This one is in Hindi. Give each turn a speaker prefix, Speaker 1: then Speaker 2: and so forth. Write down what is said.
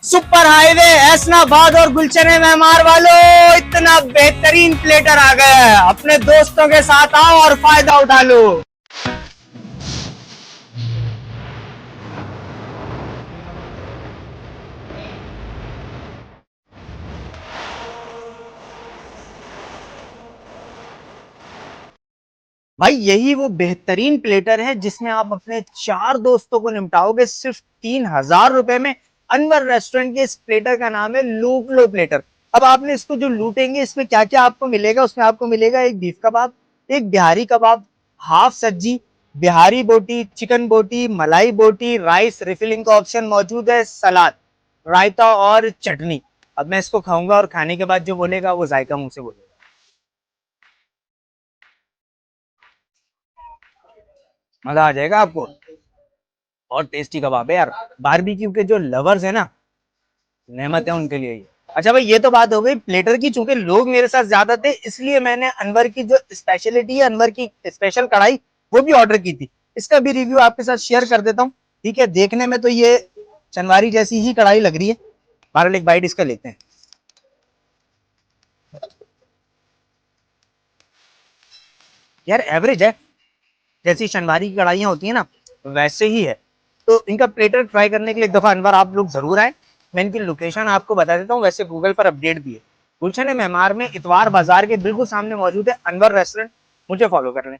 Speaker 1: सुपर हाईवे हैसनाबाद और गुलशने मेहमार वालों, इतना बेहतरीन प्लेटर आ गया है। अपने दोस्तों के साथ आओ और फायदा उठा लो। भाई यही वो बेहतरीन प्लेटर है जिसमें आप अपने 4 दोस्तों को निपटाओगे सिर्फ 3000 रुपए में। अनवर रेस्टोरेंट के इस प्लेटर का नाम है लूट लो प्लेटर। अब आपने इसको जो लूटेंगे इसमें क्या क्या आपको मिलेगा, उसमें आपको मिलेगा एक बीफ कबाब, एक बिहारी कबाब, हाफ सब्जी, बिहारी बोटी, चिकन बोटी, मलाई बोटी, राइस, रिफिलिंग का ऑप्शन मौजूद है, सलाद, रायता और चटनी। अब मैं इसको खाऊंगा और खाने के बाद जो बोलेगा वो जायका मुंह से बोलेगा। मजा आ जाएगा आपको। और टेस्टी कबाब है यार। बारबेक्यू के जो लवर्स है ना, नेमत है उनके लिए ये। अच्छा भाई, ये तो बात हो गई प्लेटर की। चूंकि लोग मेरे साथ ज्यादा थे इसलिए मैंने अनवर की जो स्पेशलिटी है, अनवर की स्पेशल कढ़ाई, वो भी ऑर्डर की थी। इसका भी रिव्यू आपके साथ शेयर कर देता हूँ। ठीक है, देखने में तो ये चनवारी जैसी ही कढ़ाई लग रही है। बहरहाल एक बाइट इसका लेते हैं। यार एवरेज है, जैसी शनवारी की कढ़ाइयाँ होती है ना वैसे ही है। तो इनका प्लेटर ट्राई करने के लिए एक दफा अनवर आप लोग जरूर आए। मैं इनकी लोकेशन आपको बता देता हूँ, वैसे गूगल पर अपडेट भी है। गुलशन मेहमार में इतवार बाजार के बिल्कुल सामने मौजूद है अनवर रेस्टोरेंट। मुझे फॉलो कर लें।